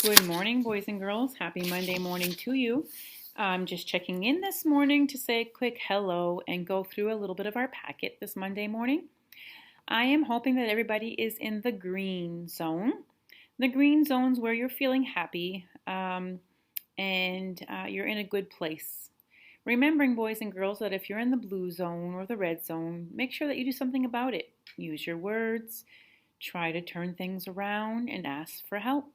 Good morning, boys and girls. Happy Monday morning to you. I'm just checking in this morning to say a quick hello and go through a little bit of our packet this Monday morning. I am hoping that everybody is in the green zone. The green zone's where you're feeling happy and you're in a good place. Remembering, boys and girls, that if you're in the blue zone or the red zone, make sure that you do something about it. Use your words, try to turn things around, and ask for help.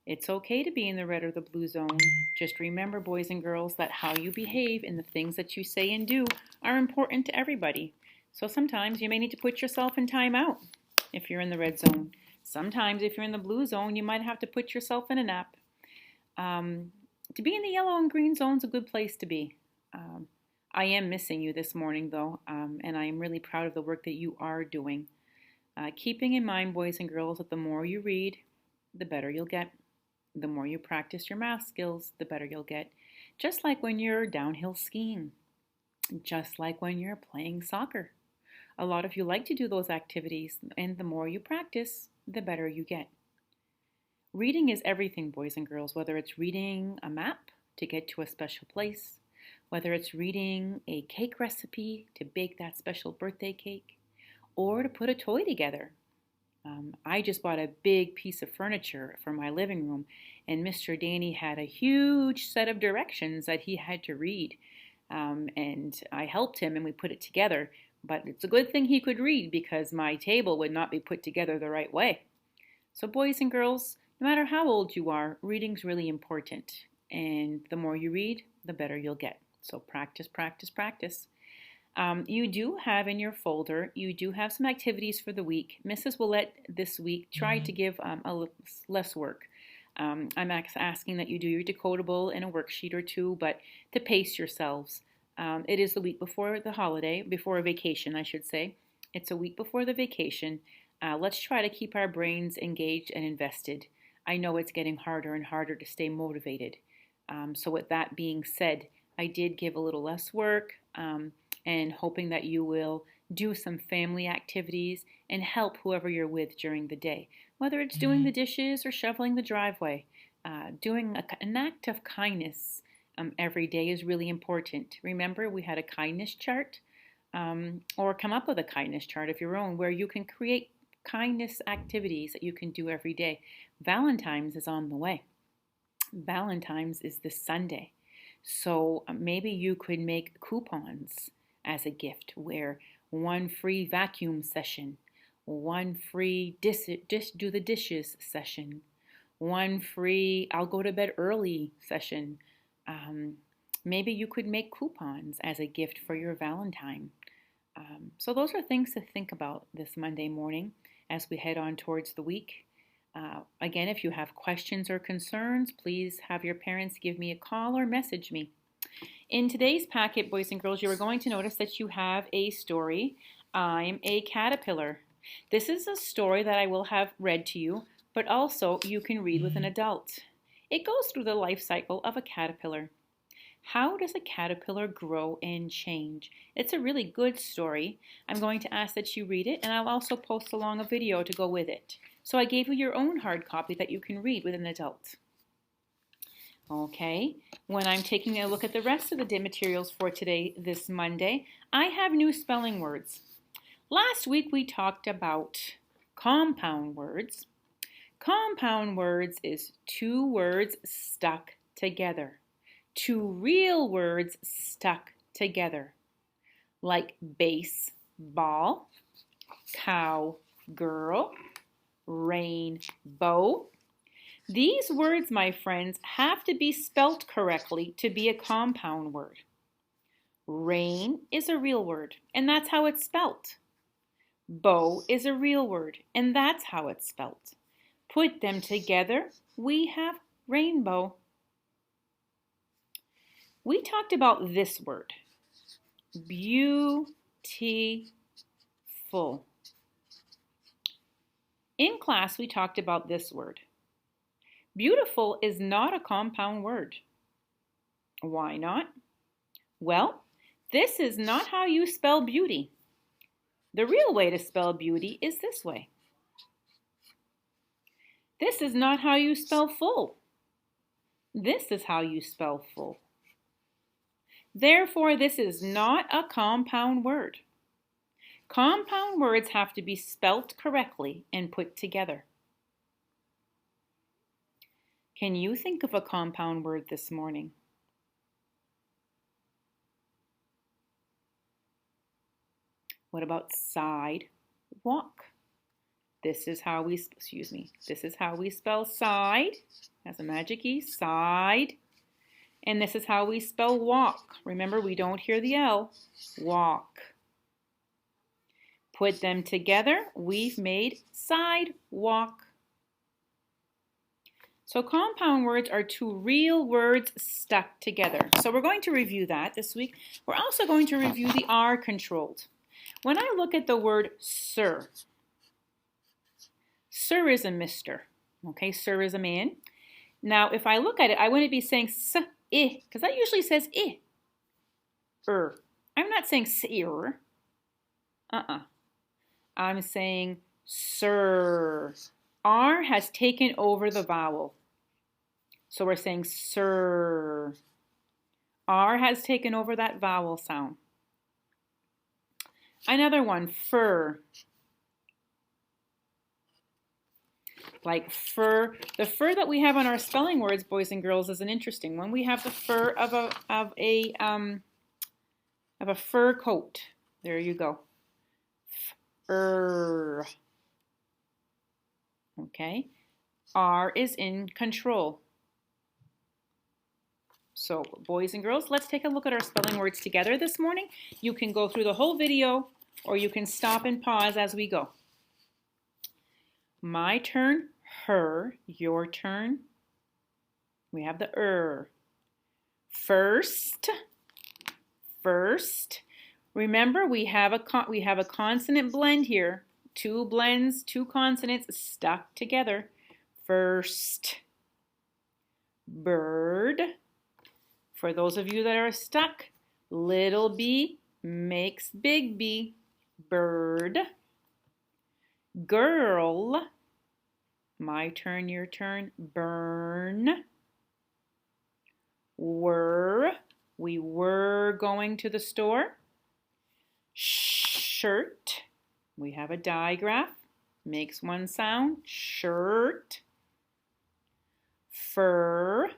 It's okay to be in the red or the blue zone. Just remember, boys and girls, that how you behave and the things that you say and do are important to everybody. So sometimes you may need to put yourself in timeout if you're in the red zone. Sometimes if you're in the blue zone, you might have to put yourself in a nap. To be in the yellow and green zone is a good place to be. I am missing you this morning, though, and I am really proud of the work that you are doing. Keeping in mind, boys and girls, that the more you read, the better you'll get. The more you practice your math skills, the better you'll get. Just like when you're downhill skiing. Just like when you're playing soccer. A lot of you like to do those activities, and the more you practice, the better you get. Reading is everything, boys and girls, whether it's reading a map to get to a special place, whether it's reading a cake recipe to bake that special birthday cake, or to put a toy together. I just bought a big piece of furniture for my living room, and Mr. Danny had a huge set of directions that he had to read. And I helped him and we put it together, but it's a good thing he could read because my table would not be put together the right way. So boys and girls, no matter how old you are, reading's really important. And the more you read, the better you'll get. So practice, practice, practice. You do have in your folder, you do have some activities for the week. Mrs. Willette this week tried to give a little less work. I'm asking that you do your decodable in a worksheet or two, but to pace yourselves. It is the week before the holiday, before a vacation, I should say. It's a week before the vacation. Let's try to keep our brains engaged and invested. I know it's getting harder and harder to stay motivated. So with that being said, I did give a little less work. And hoping that you will do some family activities and help whoever you're with during the day. Whether it's doing the dishes or shoveling the driveway, doing an act of kindness every day is really important. Remember, we had a kindness chart, or come up with a kindness chart of your own where you can create kindness activities that you can do every day. Valentine's is on the way. Valentine's is this Sunday. So maybe you could make coupons as a gift, where one free vacuum session, one free do the dishes session, one free I'll go to bed early session. Maybe you could make coupons as a gift for your Valentine. So those are things to think about this Monday morning as we head on towards the week. Again, if you have questions or concerns, please have your parents give me a call or message me. In today's packet, boys and girls, you are going to notice that you have a story, I'm a Caterpillar. This is a story that I will have read to you, but also you can read with an adult. It goes through the life cycle of a caterpillar. How does a caterpillar grow and change? It's a really good story. I'm going to ask that you read it, and I'll also post along a video to go with it. So I gave you your own hard copy that you can read with an adult. Okay, when I'm taking a look at the rest of the materials for today, this Monday, I have new spelling words. Last week we talked about compound words. Compound words is two words stuck together. Two real words stuck together. Like baseball, cowgirl, rainbow. These words, my friends, have to be spelt correctly to be a compound word. Rain is a real word, and that's how it's spelt. Bow is a real word, and that's how it's spelt. Put them together, we have rainbow. We talked about this word, beautiful. In class, we talked about this word. Beautiful is not a compound word. Why not? Well, this is not how you spell beauty. The real way to spell beauty is this way. This is not how you spell full. This is how you spell full. Therefore, this is not a compound word. Compound words have to be spelt correctly and put together. Can you think of a compound word this morning? What about sidewalk? This is how we spell side. Has a magic E, side. And this is how we spell walk. Remember, we don't hear the L. Walk. Put them together, we've made sidewalk. So compound words are two real words stuck together. So we're going to review that this week. We're also going to review the R controlled. When I look at the word sir, sir is a mister. Okay, sir is a man. Now, if I look at it, I wouldn't be saying s, I, because that usually says I. I'm not saying sir. I'm saying sir. R has taken over the vowel. So we're saying sir. R has taken over that vowel sound. Another one, fur. Like fur. The fur that we have on our spelling words, boys and girls, is an interesting one. We have the fur of a fur coat. There you go. Fur. Okay. R is in control. So, boys and girls, let's take a look at our spelling words together this morning. You can go through the whole video, or you can stop and pause as we go. My turn, her. Your turn. We have the First. First. Remember, we have a consonant blend here. Two blends, two consonants stuck together. First. Bird. For those of you that are stuck, little b makes big B. Bird. Girl. My turn, your turn. Burn. Were. We were going to the store. Shirt. We have a digraph. Makes one sound. Shirt. Fur.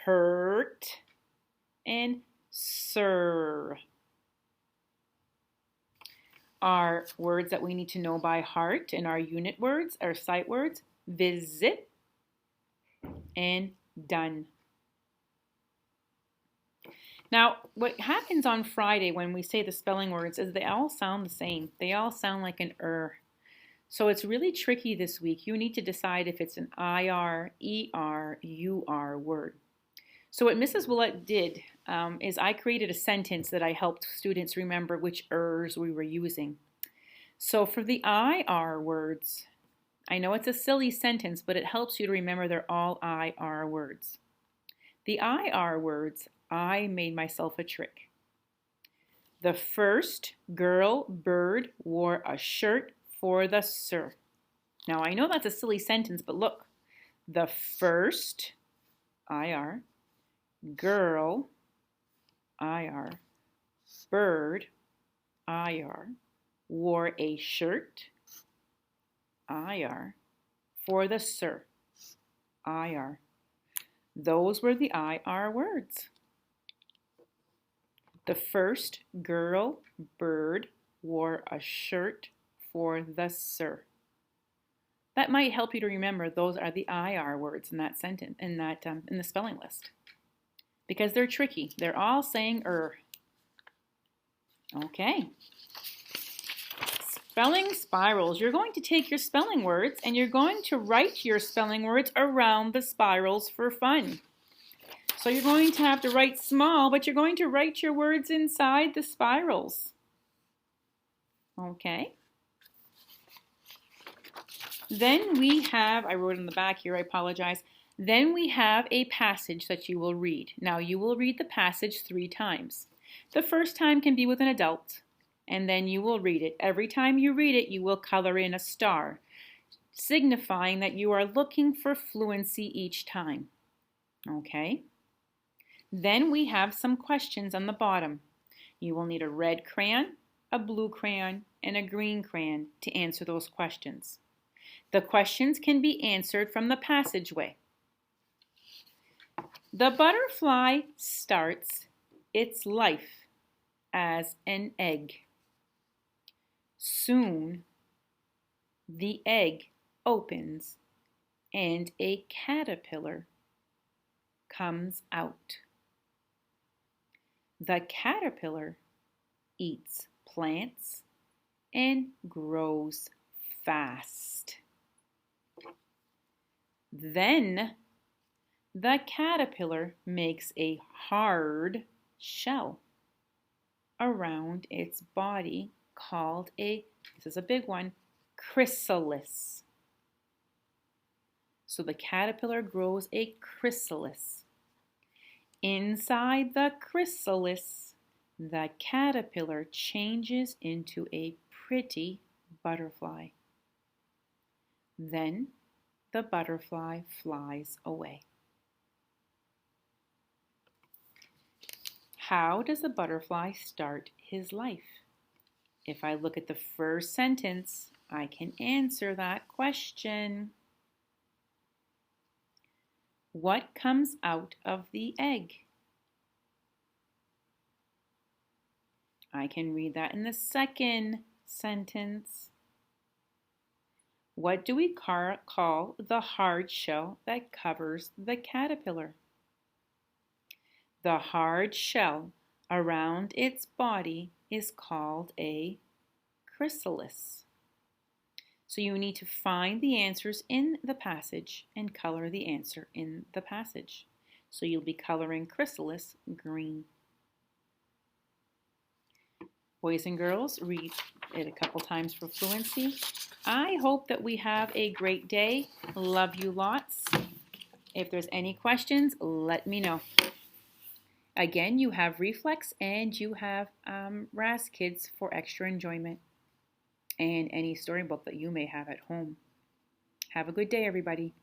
Hurt. And sir. Our words that we need to know by heart and our unit words, our sight words, visit and done. Now, what happens on Friday when we say the spelling words is they all sound the same. They all sound like an So it's really tricky this week. You need to decide if it's an IR, ER, UR word. So what Mrs. Willett did is I created a sentence that I helped students remember which ers we were using. So for the IR words, I know it's a silly sentence, but it helps you to remember they're all IR words. The IR words, I made myself a trick. The first girl bird wore a shirt for the sir. Now I know that's a silly sentence, but look. The first IR, girl IR, bird IR, wore a shirt IR for the sir IR. Those were the IR words. The first girl bird wore a shirt for the sir. That might help you to remember those are the IR words in that sentence, in the spelling list. Because they're tricky. They're all saying Okay. Spelling spirals. You're going to take your spelling words and you're going to write your spelling words around the spirals for fun. So you're going to have to write small, but you're going to write your words inside the spirals. Okay. Then we have, I wrote in the back here, I apologize. Then we have a passage that you will read. Now you will read the passage 3 times. The first time can be with an adult, and then you will read it. Every time you read it, you will color in a star. signifying that you are looking for fluency each time. Okay? Then we have some questions on the bottom. You will need a red crayon, a blue crayon, and a green crayon to answer those questions. The questions can be answered from the passageway. The butterfly starts its life as an egg. Soon, the egg opens and a caterpillar comes out. The caterpillar eats plants and grows fast. Then the caterpillar makes a hard shell around its body called this is a big one, chrysalis. So the caterpillar grows a chrysalis. Inside the chrysalis, the caterpillar changes into a pretty butterfly. Then the butterfly flies away. How does a butterfly start his life? If I look at the first sentence, I can answer that question. What comes out of the egg? I can read that in the second sentence. What do we call the hard shell that covers the caterpillar? The hard shell around its body is called a chrysalis. So you need to find the answers in the passage and color the answer in the passage. So you'll be coloring chrysalis green. Boys and girls, read it a couple times for fluency. I hope that we have a great day. Love you lots. If there's any questions, let me know. Again, you have Reflex and you have Raz Kids for extra enjoyment, and any storybook that you may have at home. Have a good day, everybody.